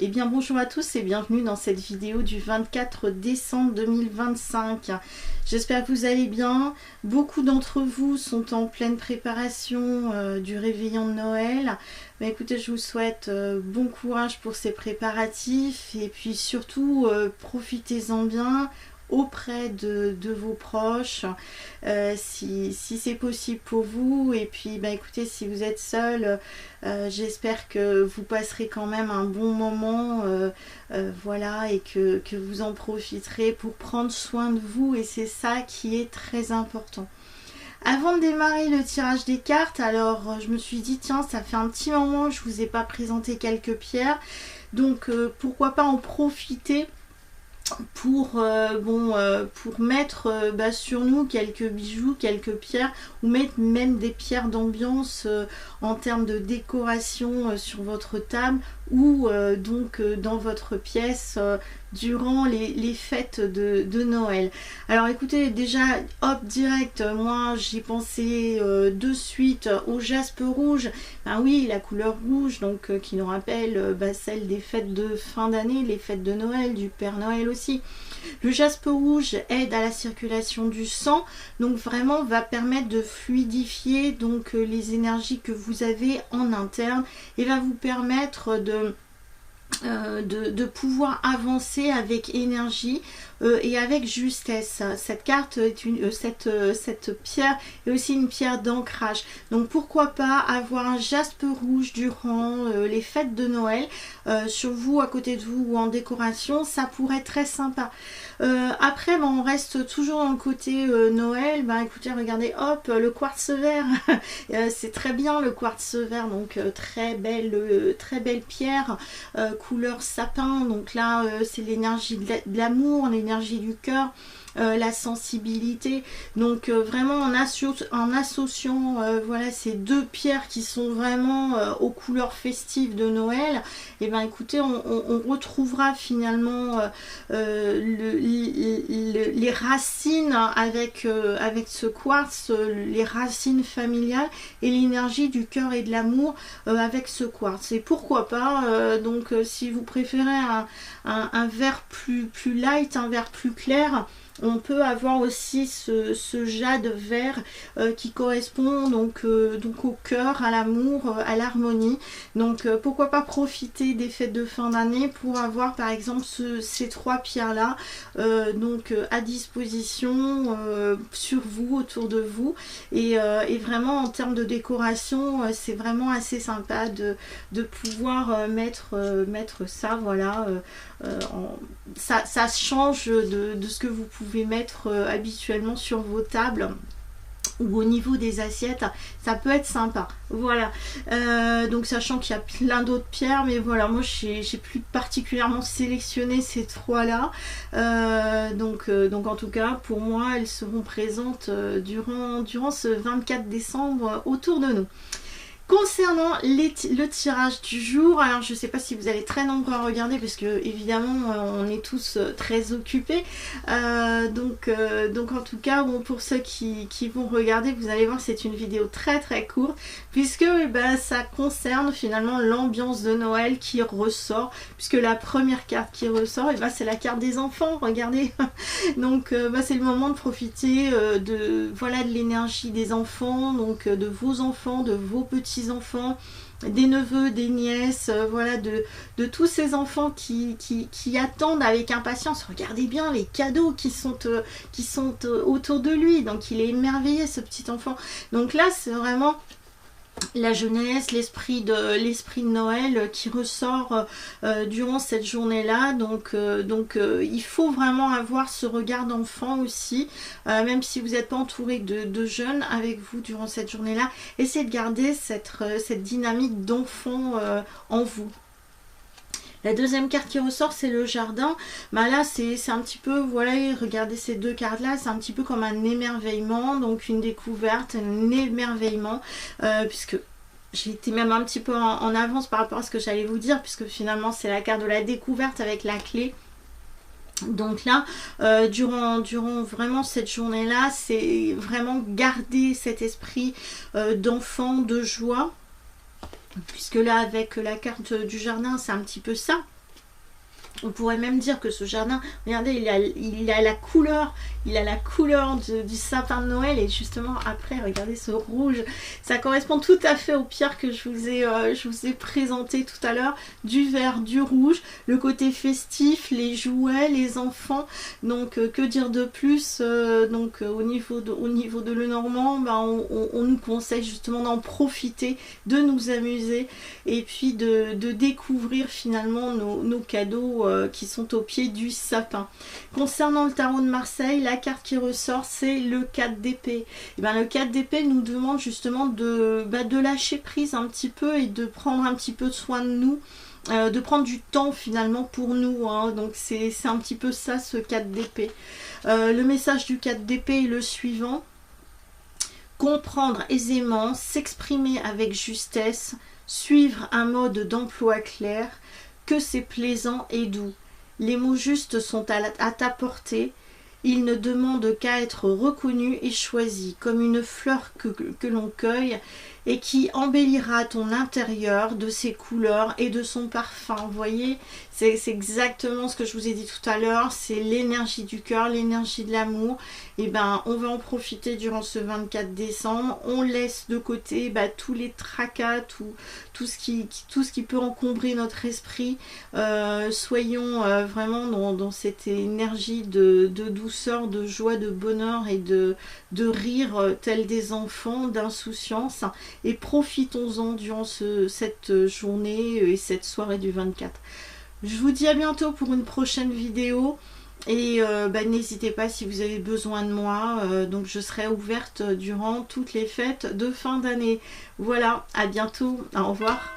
Eh bien bonjour à tous et bienvenue dans cette vidéo du 24 décembre 2025. J'espère que vous allez bien. Beaucoup d'entre vous sont en pleine préparation du réveillon de Noël. Mais écoutez, je vous souhaite bon courage pour ces préparatifs et puis surtout profitez-en bien auprès de vos proches si c'est possible pour vous. Et puis écoutez, si vous êtes seul, j'espère que vous passerez quand même un bon moment, voilà, et que vous en profiterez pour prendre soin de vous, et c'est ça qui est très important. Avant de démarrer le tirage des cartes, alors je me suis dit tiens, ça fait un petit moment que je vous ai pas présenté quelques pierres, donc pourquoi pas en profiter pour mettre sur nous quelques bijoux, quelques pierres, ou mettre même des pierres d'ambiance en termes de décoration sur votre table ou dans votre pièce durant les fêtes de Noël. Alors écoutez, déjà hop direct, moi j'ai pensé de suite au jaspe rouge. Ben oui, la couleur rouge, donc qui nous rappelle celle des fêtes de fin d'année, les fêtes de Noël, du Père Noël aussi. Le jaspe rouge aide à la circulation du sang, donc vraiment va permettre de fluidifier donc les énergies que vous avez en interne, et va vous permettre de pouvoir avancer avec énergie et avec justesse. Cette carte est cette pierre est aussi une pierre d'ancrage, donc pourquoi pas avoir un jaspe rouge durant les fêtes de Noël sur vous, à côté de vous, ou en décoration. Ça pourrait être très sympa. Après on reste toujours dans le côté Noël. Écoutez, regardez, hop, le quartz vert. C'est très bien le quartz vert, donc très belle pierre, couleur sapin. Donc là c'est l'énergie de l'amour, l'énergie du cœur, la sensibilité. Donc vraiment en associant voilà ces deux pierres qui sont vraiment aux couleurs festives de Noël, et écoutez, on retrouvera finalement les racines avec ce quartz, les racines familiales et l'énergie du cœur et de l'amour avec ce quartz. Et pourquoi pas si vous préférez un vert plus light, un vert plus clair, on peut avoir aussi ce jade vert qui correspond donc au cœur, à l'amour, à l'harmonie. Donc pourquoi pas profiter des fêtes de fin d'année pour avoir par exemple ces trois pierres là à disposition sur vous, autour de vous, et vraiment en termes de décoration c'est vraiment assez sympa de pouvoir mettre ça, voilà. Ça change de ce que vous pouvez mettre habituellement sur vos tables ou au niveau des assiettes. Ça peut être sympa, voilà. Donc sachant qu'il y a plein d'autres pierres, mais voilà, moi j'ai plus particulièrement sélectionné ces trois là, donc en tout cas pour moi elles seront présentes durant ce 24 décembre autour de nous. Concernant le tirage du jour, alors je ne sais pas si vous allez très nombreux à regarder, parce que évidemment on est tous très occupés, donc en tout cas pour ceux qui vont regarder, vous allez voir, c'est une vidéo très très courte, puisque ça concerne finalement l'ambiance de Noël qui ressort, puisque la première carte qui ressort, c'est la carte des enfants, regardez. Donc c'est le moment de profiter de l'énergie des enfants, donc de vos enfants, de vos petits enfants, des neveux, des nièces, voilà, de tous ces enfants qui attendent avec impatience. Regardez bien les cadeaux qui sont autour de lui, donc il est émerveillé, ce petit enfant. Donc là c'est vraiment la jeunesse, l'esprit de Noël qui ressort durant cette journée-là. Donc il faut vraiment avoir ce regard d'enfant aussi, même si vous n'êtes pas entouré de jeunes avec vous durant cette journée-là. Essayez de garder cette dynamique d'enfant en vous. La deuxième carte qui ressort, c'est le jardin. Là c'est un petit peu, voilà, regardez ces deux cartes là, c'est un petit peu comme un émerveillement, donc une découverte, un émerveillement, puisque j'ai été même un petit peu en avance par rapport à ce que j'allais vous dire, puisque finalement c'est la carte de la découverte avec la clé. Donc là, durant vraiment cette journée-là, c'est vraiment garder cet esprit d'enfant, de joie, puisque là avec la carte du jardin, c'est un petit peu ça. On pourrait même dire que ce jardin, regardez, il a la couleur, du sapin de Noël, et justement après, regardez ce rouge, ça correspond tout à fait aux pierres que je vous ai présenté tout à l'heure, du vert, du rouge, le côté festif, les jouets, les enfants. Donc que dire de plus, au niveau de Lenormand, ben, on nous conseille justement d'en profiter, de nous amuser, et puis de découvrir finalement nos cadeaux qui sont au pied du sapin. Concernant le tarot de Marseille, la carte qui ressort, c'est le 4 d'épée. Et ben, le 4 d'épée nous demande justement de lâcher prise un petit peu et de prendre un petit peu de soin de nous. De prendre du temps finalement pour nous, hein. Donc c'est un petit peu ça, ce 4 d'épée. Le message du 4 d'épée est le suivant: comprendre aisément, s'exprimer avec justesse, suivre un mode d'emploi clair, que c'est plaisant et doux. Les mots justes sont à ta portée. Ils ne demandent qu'à être reconnus et choisis, comme une fleur que l'on cueille et qui embellira ton intérieur de ses couleurs et de son parfum. Vous voyez, c'est exactement ce que je vous ai dit tout à l'heure, c'est l'énergie du cœur, l'énergie de l'amour. Et ben, on va en profiter durant ce 24 décembre. On laisse de côté tous les tracas, tout ce qui peut encombrer notre esprit. Soyons vraiment dans cette énergie de douceur, de joie, de bonheur et de rire tel des enfants, d'insouciance, et profitons-en durant cette journée et cette soirée du 24. Je vous dis à bientôt pour une prochaine vidéo, et n'hésitez pas si vous avez besoin de moi, donc je serai ouverte durant toutes les fêtes de fin d'année. Voilà, à bientôt, au revoir.